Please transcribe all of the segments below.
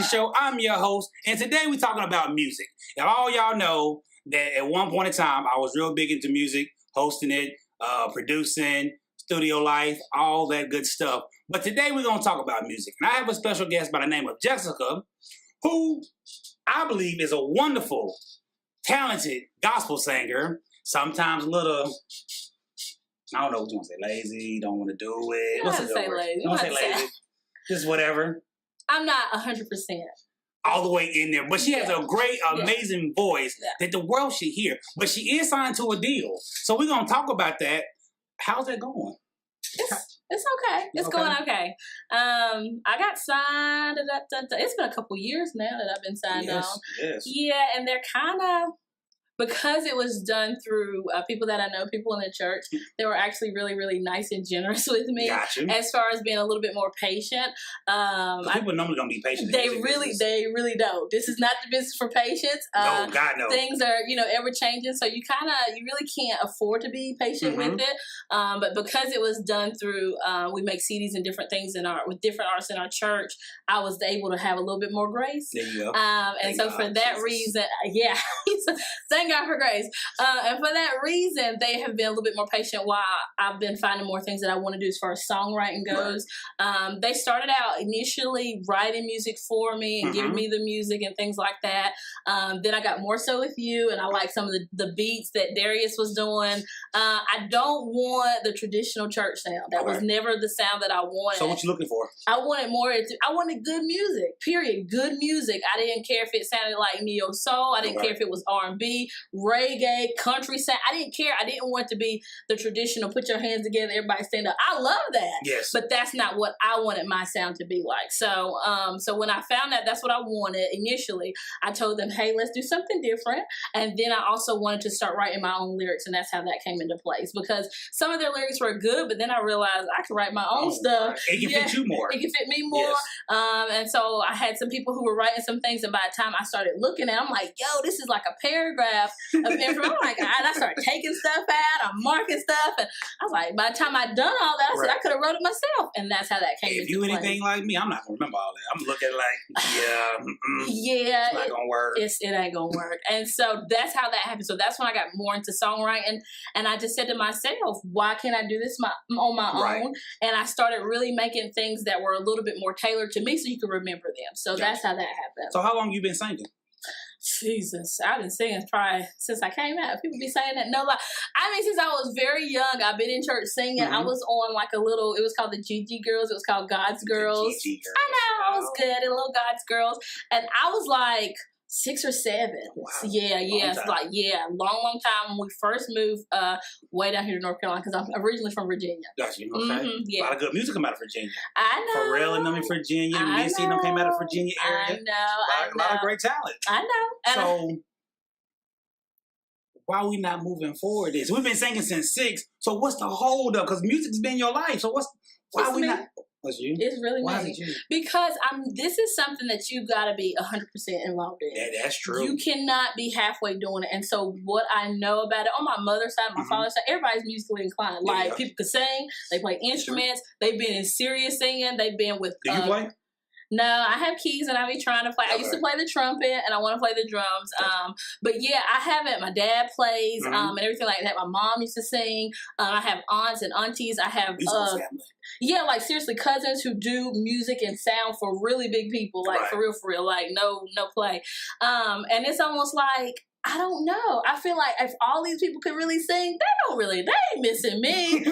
Show. I'm your host, and today we're talking about music. Now, all y'all know that at one point in time, I was real big into music, hosting it, producing, studio life, all that good stuff. But today we're going to talk about music. And I have a special guest by the name of Jessica, who I believe is a wonderful, talented gospel singer. Sometimes a little, I don't know what you want to say, lazy, don't want to do it. You don't have to say lazy. Don't say lazy. Just whatever. I'm not 100%. All the way in there. But she has a great, amazing voice that the world should hear. But she is signed to a deal. So we're going to talk about that. How's that going? It's okay. It's going okay. I got signed. It's been a couple years now that I've been signed on. Yes. Yeah, and they're kind of, because it was done through people that I know, people in the church, they were actually really, really nice and generous with me. Gotcha. As far as being a little bit more patient. People normally don't be patient. They really don't. This is not the business for patience. No, God no. Things are, ever changing, so you really can't afford to be patient with it. But because it was done through, we make CDs and different things with different artists in our church, I was able to have a little bit more grace. There you go. And so for that reason, thank God for grace. And for that reason, they have been a little bit more patient while I've been finding more things that I want to do as far as songwriting goes. Right. They started out initially writing music for me and giving me the music and things like that. Then I got more so with you, and I like some of the beats that Darius was doing. I don't want the traditional church sound. That was never the sound that I wanted. So what you looking for? I wanted good music, period. Good music. I didn't care if it sounded like neo soul. I didn't care if it was R&B, reggae, country sound. I didn't care. I didn't want to be the traditional put your hands together, everybody stand up. I love that. Yes. But that's not what I wanted my sound to be like. So so when I found out that's what I wanted initially, I told them, hey, let's do something different. And then I also wanted to start writing my own lyrics, and that's how that came into place. Because some of their lyrics were good, but then I realized I could write my own stuff. It can fit you more. It can fit me more. Yes. And so I had some people who were writing some things, and by the time I started looking at it, I'm like, yo, this is like a paragraph of information. I'm like, and I started taking stuff out, I'm marking stuff, and I was like, by the time I'd done all that, I said I could have wrote it myself, and that's how that came into If you place. anything like me, I'm not gonna remember all that. I'm gonna look at it like, it's not gonna work. It ain't gonna work. And so that's how that happened. So that's when I got more into songwriting, and I just said to myself, why can't I do this on my own? And I started really making things that were a little bit more tailored to me, so you could remember them. So that's how that happened. So how long you been singing? Jesus, I've been singing probably since I came out. People be saying that. No lie. I mean, since I was very young, I've been in church singing. I was on like it was called the GG Girls. It was called God's Girls. GG Girls. I know, it was good. A little God's Girls. And I was like 6 or 7. Wow. It's like, long time when we first moved way down here to North Carolina, because I'm originally from Virginia. Gotcha. Okay. A lot of good music come out of Virginia. I know. Pharrell and them in Virginia. Missy and them came out of Virginia area. I know. A lot of great talent. I know. So why are we not moving forward? We've been singing since 6. So what's the hold up? Because music's been your life. So why are we not? Was you? It's really Why me. is it you? Because this is something that you got to be 100% involved in. Yeah, that's true. You cannot be halfway doing it. And so what I know about it, on my mother's side, my father's side, everybody's musically inclined. Like, people can sing, they play instruments, they've been in serious singing, they've been with... Do you play? No, I have keys and I be trying to play. I used to play the trumpet and I want to play the drums. But yeah, I haven't. My dad plays and everything like that. My mom used to sing. I have aunts and aunties. I have like seriously cousins who do music and sound for really big people, like for real, like no play. And it's almost like, I don't know. I feel like if all these people could really sing, they ain't missing me. And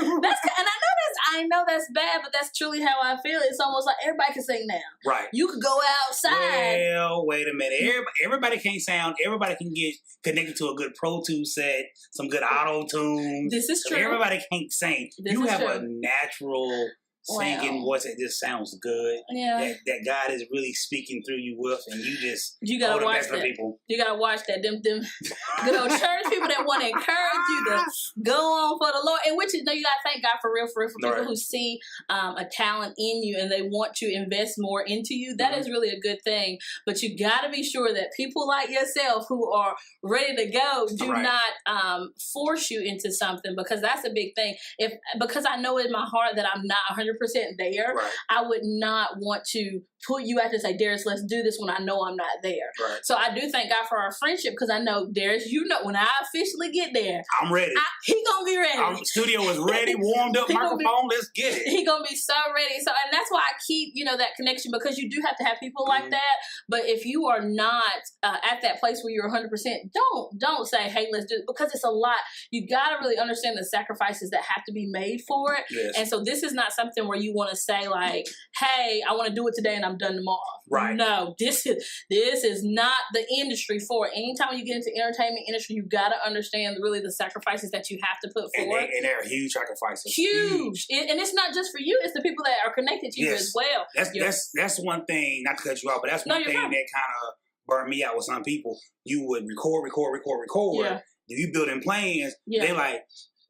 I know that's bad, but that's truly how I feel. It's almost like everybody can sing now. Right. You could go outside. Well, wait a minute. Everybody can't sound. Everybody can get connected to a good Pro Tools set, some good auto tune. This is true. Everybody can't sing. You have a natural singing voice that just sounds good. Yeah. That God is really speaking through you with, and you gotta watch that. People. You gotta watch that. Them good old church people that want to encourage you to go on for the Lord. And which is, you gotta thank God for real for people who see a talent in you and they want to invest more into you. That is really a good thing. But you gotta be sure that people like yourself who are ready to go do not force you into something, because that's a big thing. Because I know in my heart that I'm not 100% there, I would not want to put you out to say, Darius, let's do this when I know I'm not there. Right. So I do thank God for our friendship because I know, Darius, when I officially get there, I'm ready. He gonna be ready. Our studio is ready, warmed up, microphone, let's get it. He gonna be so ready. So, and that's why I keep, that connection, because you do have to have people like that. But if you are not at that place where you're 100%, don't say, hey, let's do it, because it's a lot. You gotta really understand the sacrifices that have to be made for it. Yes. And so this is not something where you want to say like, hey, I want to do it today and I'm done tomorrow. Right. No, this is not the industry for it. Anytime you get into entertainment industry, you got to understand really the sacrifices that you have to put forward. And they're huge sacrifices. Huge. And it's not just for you, it's the people that are connected to you as well. That's one thing, not to cut you off, but that's one thing that kind of burned me out with some people. You would record. Yeah. You building plans, they like,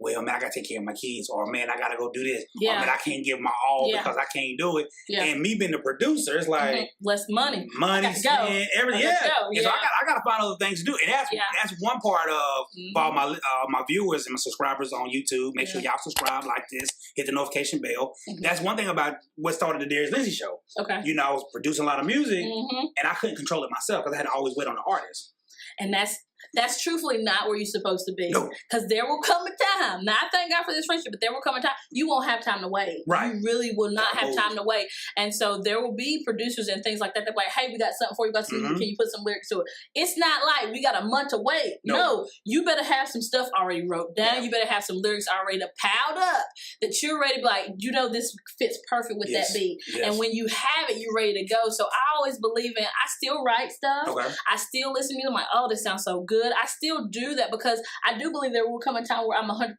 well, man, I got to take care of my kids, or man, I got to go do this, or man, I can't give my all because I can't do it. Yeah. And me being the producer, it's like less money, spent, everything. Yeah. So I got to find other things to do, and that's one part of for all my viewers and my subscribers on YouTube. Make sure y'all subscribe, like this, hit the notification bell. That's one thing about what started the Darius Lindsay show. Okay, I was producing a lot of music, and I couldn't control it myself because I had to always wait on the artist. And that's truthfully not where you're supposed to be. Because there will come a time. Now, I thank God for this friendship, but there will come a time you won't have time to wait. Right. You really will not have time to wait. And so there will be producers and things like that that like, hey, we got something for you. Can you put some lyrics to it? It's not like we got a month to wait. No. You better have some stuff already wrote down. Yeah. You better have some lyrics already piled up that you're ready to be like, this fits perfect with that beat. Yes. And when you have it, you're ready to go. So I always believe I still write stuff. Okay. I still listen to music. I'm like, oh, this sounds so good. I still do that because I do believe there will come a time where I'm 100%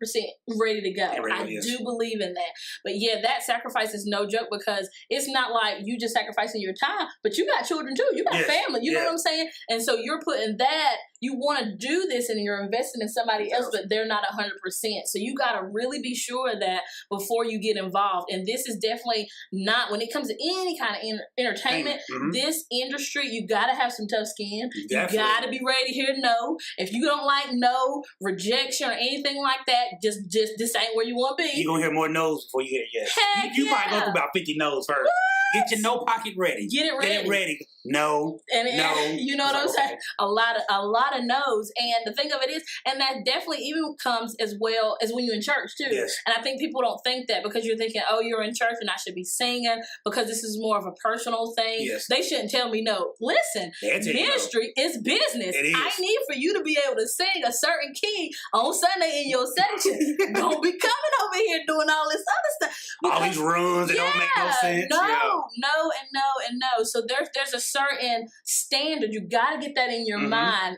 ready to go. I do believe in that. But yeah, that sacrifice is no joke because it's not like you just sacrificing your time, but you got children too. You got family. You know what I'm saying? And so you're putting that, you want to do this and you're investing in somebody else, but they're not 100%. So you got to really be sure that before you get involved. And this is definitely not, when it comes to any kind of entertainment, this industry, you got to have some tough skin. You got to be ready to hear no. If you don't like no, rejection, or anything like that, just this ain't where you want to be. You're going to hear more no's before you hear yes. You might go through about 50 no's first. What? Get your no pocket ready. Get it ready. No. You know what I'm saying? A lot of no's. And the thing of it is, and that definitely even comes as well as when you're in church too. Yes. And I think people don't think that because you're thinking, oh, you're in church and I should be singing because this is more of a personal thing. Yes. They shouldn't tell me no. Listen, ministry is business. It is. I need for you to be able to sing a certain key on Sunday in your section. Don't be coming over here doing all this other stuff. All these runs that don't make no sense. No. So there's a certain standard. You got to get that in your mind.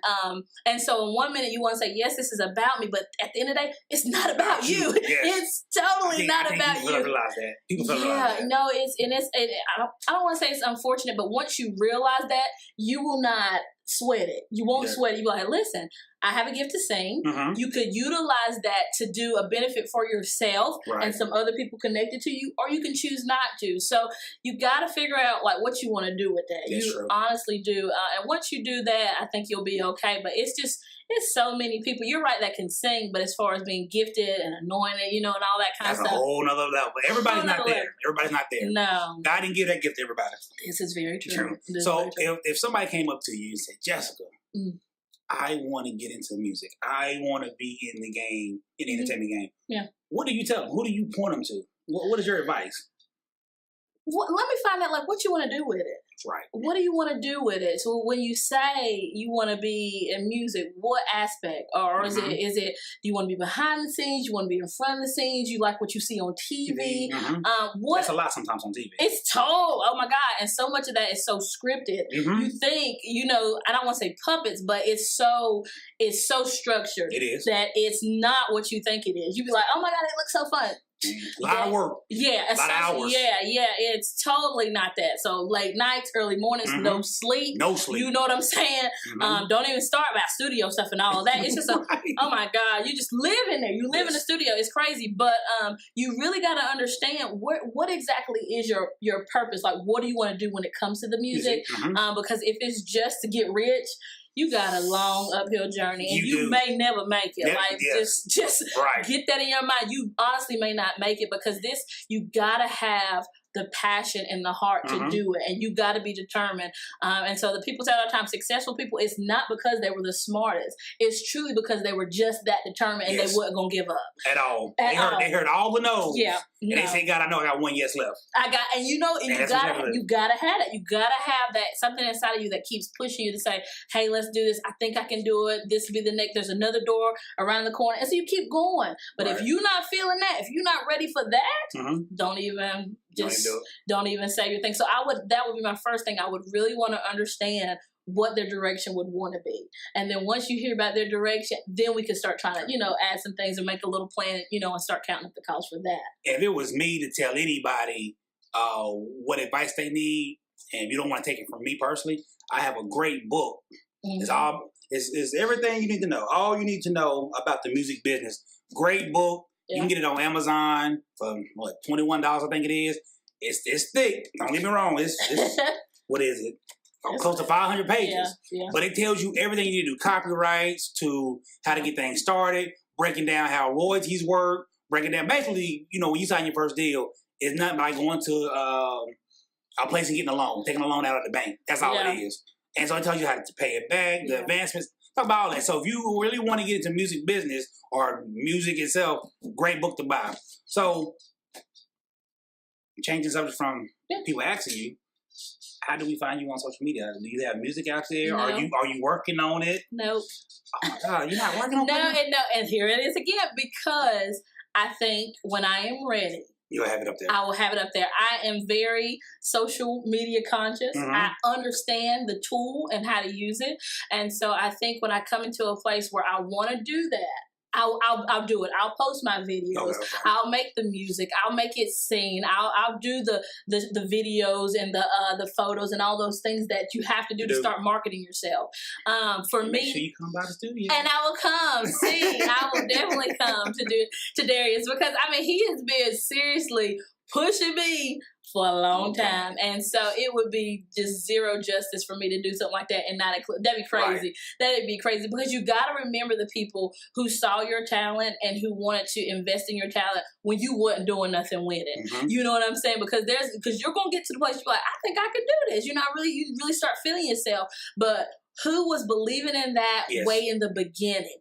And so in 1 minute you want to say, yes, this is about me, but at the end of the day, it's not about you. Yes. It's totally not about you. Realize that. People realize that. No, I don't want to say it's unfortunate, but once you realize that, you will not sweat it. You won't sweat it. You're like, listen, I have a gift to sing. You could utilize that to do a benefit for yourself and some other people connected to you, or you can choose not to. So you got to figure out like what you want to do with that. You honestly do. And once you do that, I think you'll be okay. But it's so many people. You're right that can sing, but as far as being gifted and anointed, and all that kind of stuff. That's a whole nother level. Everybody's not there. Everybody's not there. No. God didn't give that gift to everybody. This is very true. So if somebody came up to you and said, Jessica, I want to get into music. I want to be in the game, in the entertainment game. Yeah. What do you tell them? Who do you point them to? What is your advice? Well, let me find out what you want to do with it. Right. What do you want to do with it? So when you say you want to be in music, what aspect? Or is it do you want to be behind the scenes? You want to be in front of the scenes? You like what you see on TV? That's a lot sometimes on TV. It's told. Oh my God. And so much of that is so scripted. You think, I don't want to say puppets, but it's so structured. It is. That it's not what you think it is. You be like, oh my God, it looks so fun. A lot of work. Yeah. A lot of hours. Yeah. It's totally not that. So late nights, early mornings, no sleep. No sleep. You know what I'm saying? Don't even start about studio stuff and all of that. It's just oh my God, you just live in there. You live in the studio. It's crazy. But you really got to understand what exactly is your purpose. Like, what do you want to do when it comes to the music? Because if it's just to get rich, you got a long uphill journey, and you may never make it. Just get that in your mind. You honestly may not make it because you gotta have the passion and the heart to do it. And you got to be determined. And so the people say all the time, successful people, it's not because they were the smartest. It's truly because they were just that determined and they wasn't going to give up. At all. They heard all the no's. Yeah. And they say, God, I know I got one yes left. You gotta have that. You gotta have that something inside of you that keeps pushing you to say, hey, let's do this. I think I can do it. This will be the next. There's another door around the corner. And so you keep going. But if you're not feeling that, if you're not ready for that, don't even say your thing. So that would be my first thing. I would really want to understand what their direction would want to be. And then once you hear about their direction, then we can start trying to, add some things and make a little plan, and start counting up the cost for that. If it was me to tell anybody what advice they need, and if you don't want to take it from me personally, I have a great book. It's everything you need to know. All you need to know about the music business. Great book. You can get it on Amazon for $21, I think it is. It's thick. Don't get me wrong. It's what is it? Close to 500 pages. But it tells you everything you need to do, copyrights to how to get things started, breaking down how royalties work, breaking down basically, when you sign your first deal, it's not like going to a place and getting a loan, taking a loan out of the bank. That's all it is. And so it tells you how to pay it back, the advancements, talk about all that. So if you really want to get into music business or music itself, great book to buy. So changing subject from people asking you, how do we find you on social media? Do you have music out there? No. Are you working on it? Nope. Oh my God, you're not working on it? No. And here it is again, because I think when I am ready, you'll have it up there. I will have it up there. I am very social media conscious. I understand the tool and how to use it. And so I think when I come into a place where I want to do that, I'll do it. I'll post my videos. I'll make the music. I'll make it sing. I'll do the videos and the photos and all those things that you have to do to start marketing yourself. For me, make sure you come by the studio. And I will come. I will definitely come to Darius, because he has been seriously pushing me for a long time. And so it would be just zero justice for me to do something like that and not include. That'd be crazy. Right. That'd be crazy, because you got to remember the people who saw your talent and who wanted to invest in your talent when you wasn't doing nothing with it. You know what I'm saying? Because you're going to get to the place you're like, I think I can do this. You really start feeling yourself. But who was believing in that way in the beginning?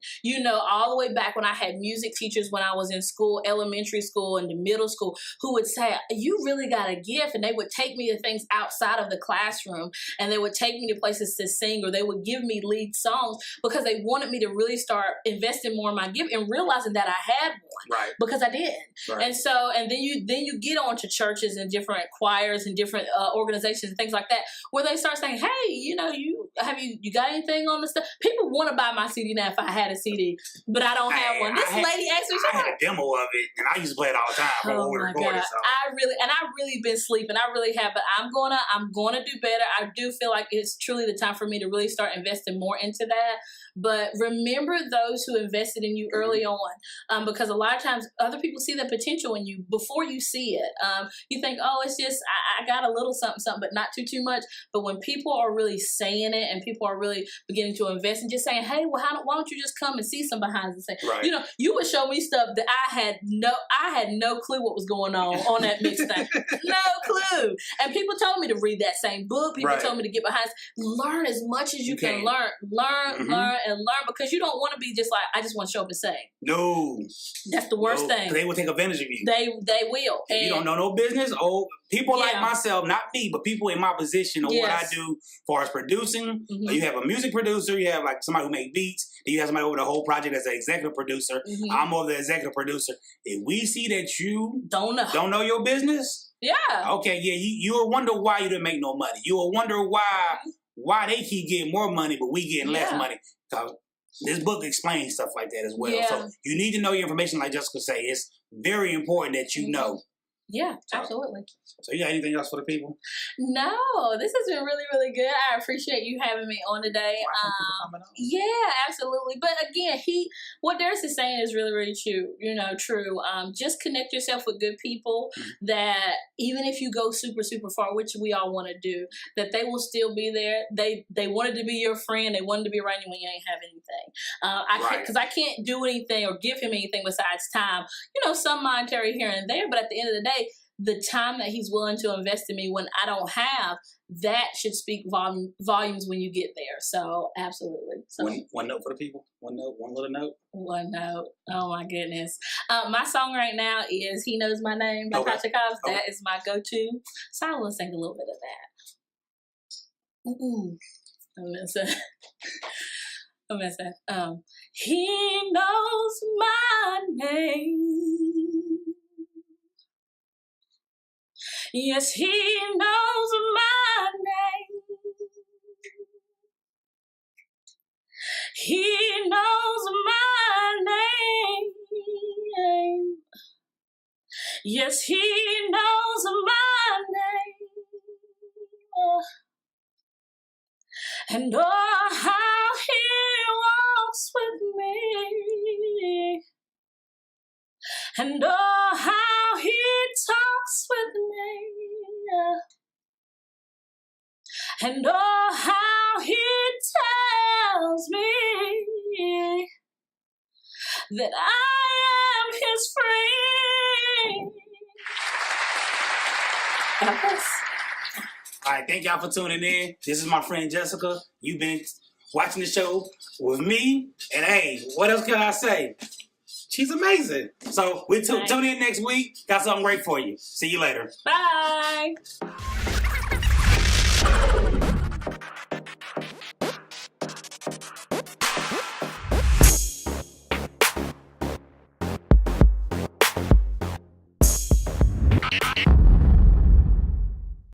All the way back when I had music teachers when I was in school, elementary school and the middle school, who would say, you really got a gift. And they would take me to things outside of the classroom, and they would take me to places to sing, or they would give me lead songs because they wanted me to really start investing more in my gift and realizing that I had one. Right. Because I didn't. Right. And then you get on to churches and different choirs and different organizations and things like that, where they start saying, hey, you got anything on the stuff? People want to buy my CD now if I had a CD, but I don't have one. This lady asked me. I had a demo of it, and I used to play it all the time. Oh my God! I've really been sleeping. I really have, but I'm gonna do better. I do feel like it's truly the time for me to really start investing more into that. But remember those who invested in you early on, because a lot of times other people see the potential in you before you see it. You think, oh, it's just I got a little something, but not too much. But when people are really saying it and people are really beginning to invest and just saying, hey, well, why don't you just come and see some behind the scenes? Right. You would show me stuff that I had no clue what was going on that mix thing. No clue. And people told me to read that same book. People told me to get behind. Learn as much as you can. Learn and learn, because you don't want to be just like, I just want to show up and sing. No. That's the worst thing. They will take advantage of you. They will. If you don't know no business, people like myself, not me, but people in my position of what I do as far as producing. You have a music producer, you have like somebody who makes beats, then you have somebody over the whole project as an executive producer. I'm over the executive producer. If we see that you don't know your business, you will wonder why you didn't make no money. You will wonder why they keep getting more money, but we getting less money. Because this book explains stuff like that as well. Yeah. So you need to know your information, like Jessica say. It's very important that you know. Yeah, absolutely. So you got anything else for the people? No, this has been really, really good. I appreciate you having me on today. Yeah, absolutely. But again, what Darius is saying is really, really true. Just connect yourself with good people that even if you go super, super far, which we all want to do, that they will still be there. They wanted to be your friend. They wanted to be around you when you ain't have anything. Because I can't do anything or give him anything besides time. Some monetary here and there, but at the end of the day, the time that he's willing to invest in me when I don't have, that should speak volumes when you get there. So absolutely. So, one note for the people. One little note. One note. Oh my goodness. My song right now is "He Knows My Name" by Patrick Hobbs. That is my go-to. So I will sing a little bit of that. I'm gonna say, he knows my name. Yes, he knows my name. He knows my name. Yes, he knows my name. And oh, how he walks with me. And oh, how he talks with me. And oh, how he tells me that I am his friend. God bless. All right, thank y'all for tuning in. This is my friend Jessica. You've been watching the show with me. And hey, what else can I say? She's amazing. So we tune in next week. Got something great for you. See you later. Bye.